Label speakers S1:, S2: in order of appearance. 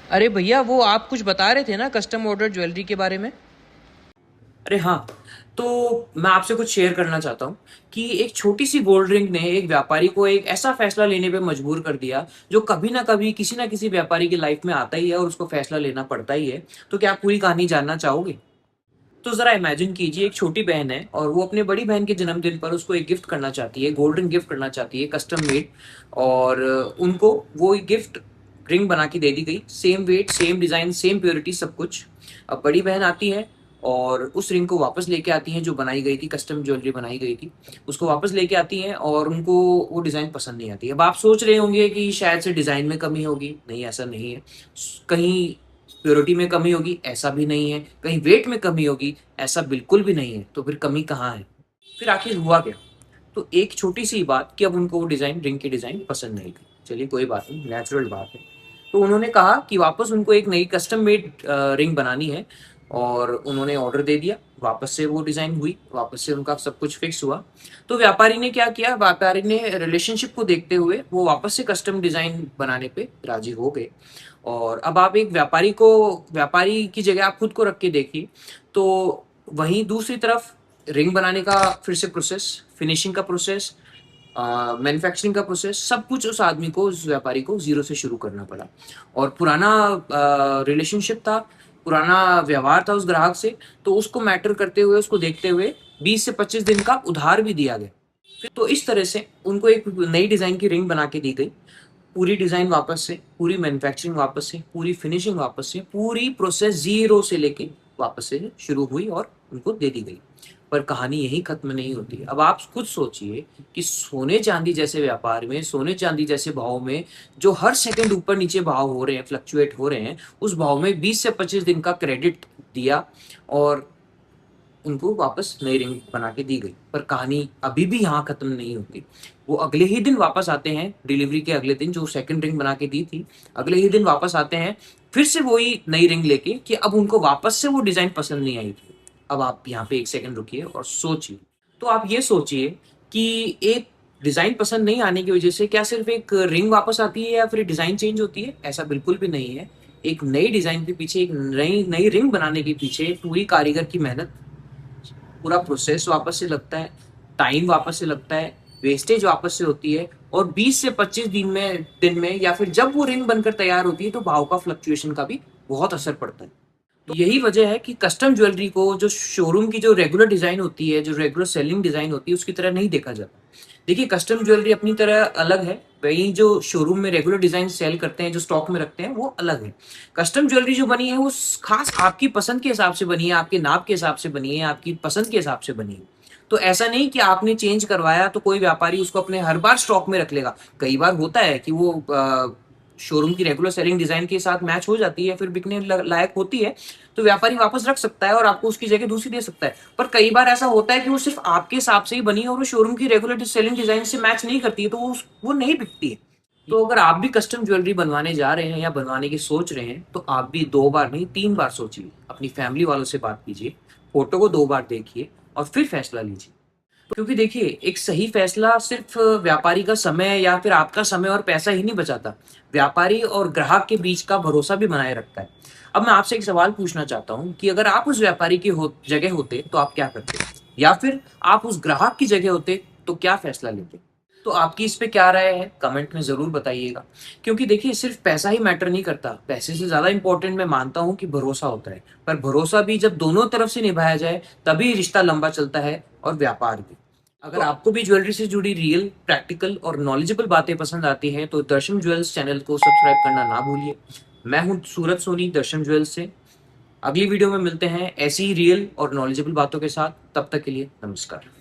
S1: अरे भैया, वो आप कुछ बता रहे थे ना कस्टम ऑर्डर ज्वेलरी के बारे में।
S2: अरे हाँ। तो मैं आपसे कुछ शेयर करना चाहता हूँ कि एक छोटी सी गोल्ड रिंग ने एक व्यापारी को एक ऐसा फैसला लेने पे मजबूर कर दिया जो कभी ना कभी किसी ना किसी व्यापारी की लाइफ में आता ही है और उसको फैसला लेना पड़ता ही है। तो क्या आप पूरी कहानी जानना चाहोगे? तो जरा इमेजिन कीजिए, एक छोटी बहन है और वो अपने बड़ी बहन के जन्मदिन पर उसको एक गिफ्ट करना चाहती है, गोल्ड रिंग गिफ्ट करना चाहती है, कस्टम मेड। और उनको वो गिफ्ट रिंग बना के दे दी गई, same weight, same design, same purity, सब कुछ। अब बड़ी बहन आती है और उस रिंग को वापस लेके आती है, जो बनाई गई थी, कस्टम ज्वेलरी बनाई गई थी, उसको वापस लेके आती हैं और उनको वो डिज़ाइन पसंद नहीं आती। अब आप सोच रहे होंगे कि शायद से डिज़ाइन में कमी होगी। नहीं, ऐसा नहीं है। कहीं प्योरिटी में कमी होगी, ऐसा भी नहीं है। कहीं वेट में कमी होगी, ऐसा बिल्कुल भी नहीं है। तो फिर कमी कहाँ है? फिर आखिर हुआ क्या? तो एक छोटी सी बात कि अब उनको वो डिज़ाइन, रिंग की डिज़ाइन पसंद नहीं थी। चलिए कोई बात नहीं, नेचुरल बात है। तो उन्होंने कहा कि वापस उनको एक नई कस्टम मेड रिंग बनानी है और उन्होंने ऑर्डर दे दिया। वापस से वो डिज़ाइन हुई, वापस से उनका सब कुछ फिक्स हुआ। तो व्यापारी ने क्या किया? व्यापारी ने रिलेशनशिप को देखते हुए वो वापस से कस्टम डिज़ाइन बनाने पे राज़ी हो गए। और अब आप एक व्यापारी की जगह आप खुद को रख के देखिए, तो वहीं दूसरी तरफ रिंग बनाने का फिर से प्रोसेस, फिनिशिंग का प्रोसेस, मैन्युफैक्चरिंग का प्रोसेस, सब कुछ उस आदमी को, उस व्यापारी को ज़ीरो से शुरू करना पड़ा। और पुराना रिलेशनशिप था, पुराना व्यवहार था उस ग्राहक से, तो उसको मैटर करते हुए, उसको देखते हुए 20 से 25 दिन का उधार भी दिया गया। फिर तो इस तरह से उनको एक नई डिज़ाइन की रिंग बना के दी गई। पूरी डिज़ाइन वापस से, पूरी मैन्युफैक्चरिंग वापस से, पूरी फिनिशिंग वापस से, पूरी प्रोसेस ज़ीरो से लेके वापस से शुरू हुई और उनको दे दी गई। पर कहानी यहीं खत्म नहीं होती। अब आप खुद सोचिए कि सोने-चांदी जैसे व्यापार में, सोने-चांदी जैसे भाव में, जो हर सेकंड ऊपर-नीचे भाव हो रहे हैं, फ्लक्चुएट हो रहे हैं, उस भाव में 20 से 25 दिन का क्रेडिट दिया और उनको वापस नई रिंग बना के दी गई। पर कहानी अभी भी यहाँ खत्म नहीं होती। वो अगले ही दिन वापस आते हैं, डिलीवरी के अगले दिन, जो सेकंड रिंग बना के दी थी, अगले ही दिन वापस आते हैं, फिर से वही नई रिंग लेके, कि अब उनको वापस से वो डिज़ाइन पसंद नहीं आई थी। अब आप यहाँ पे 1 सेकंड रुकिए और सोचिए। तो आप ये सोचिए कि एक डिज़ाइन पसंद नहीं आने की वजह से क्या सिर्फ़ एक रिंग वापस आती है या फिर डिज़ाइन चेंज होती है? ऐसा बिल्कुल भी नहीं है। एक नई डिज़ाइन के पीछे, एक नई नई रिंग बनाने के पीछे पूरी कारीगर की मेहनत, पूरा प्रोसेस वापस से लगता है, टाइम वापस से लगता है, वेस्टेज वापस से होती है और 20 से 25 दिन में या फिर जब वो रिंग बनकर तैयार होती है, तो भाव का फ्लक्चुएशन का भी बहुत असर पड़ता है। तो यही वजह है कि कस्टम ज्वेलरी को जो शोरूम की जो रेगुलर डिज़ाइन होती है, जो रेगुलर सेलिंग डिज़ाइन होती है, उसकी तरह नहीं देखा जाता। देखिए, कस्टम ज्वेलरी अपनी तरह अलग है, वहीं जो शोरूम में रेगुलर डिज़ाइन सेल करते हैं, जो स्टॉक में रखते हैं, वो अलग है। कस्टम ज्वेलरी जो बनी है वो खास आपकी पसंद के हिसाब से बनी है, आपके नाप के हिसाब से बनी है, आपकी पसंद के हिसाब से बनी है। तो ऐसा नहीं कि आपने चेंज करवाया तो कोई व्यापारी उसको अपने हर बार स्टॉक में रख लेगा। कई बार होता है कि वो शोरूम की रेगुलर सेलिंग डिज़ाइन के साथ मैच हो जाती है, फिर बिकने लायक होती है, तो व्यापारी वापस रख सकता है और आपको उसकी जगह दूसरी दे सकता है। पर कई बार ऐसा होता है कि वो सिर्फ आपके हिसाब से ही बनी है और वो शोरूम की रेगुलर सेलिंग डिज़ाइन से मैच नहीं करती है, तो वो नहीं बिकती है। तो अगर आप भी कस्टम ज्वेलरी बनवाने जा रहे हैं या बनवाने की सोच रहे हैं, तो आप भी 2 बार नहीं, 3 बार सोचिए। अपनी फैमिली वालों से बात कीजिए, फोटो को 2 बार देखिए और फिर फैसला लीजिए। क्योंकि देखिए, एक सही फैसला सिर्फ व्यापारी का समय या फिर आपका समय और पैसा ही नहीं बचाता, व्यापारी और ग्राहक के बीच का भरोसा भी बनाए रखता है। अब मैं आपसे एक सवाल पूछना चाहता हूँ कि अगर आप उस व्यापारी की जगह होते तो आप क्या करते? या फिर आप उस ग्राहक की जगह होते तो क्या फैसला लेते? तो आपकी इस पे क्या राय है? कमेंट में ज़रूर बताइएगा। क्योंकि देखिए, सिर्फ पैसा ही मैटर नहीं करता, पैसे से ज़्यादा इम्पोर्टेंट मैं मानता हूँ कि भरोसा होता है। पर भरोसा भी जब दोनों तरफ से निभाया जाए, तभी रिश्ता लंबा चलता है और व्यापार भी। अगर आपको भी ज्वेलरी से जुड़ी रियल, प्रैक्टिकल और नॉलेजेबल बातें पसंद आती हैं, तो दर्शन ज्वेल्स चैनल को सब्सक्राइब करना ना भूलिए। मैं हूँ सूरज सोनी, दर्शन ज्वेल्स से। अगली वीडियो में मिलते हैं ऐसी ही रियल और नॉलेजेबल बातों के साथ। तब तक के लिए नमस्कार।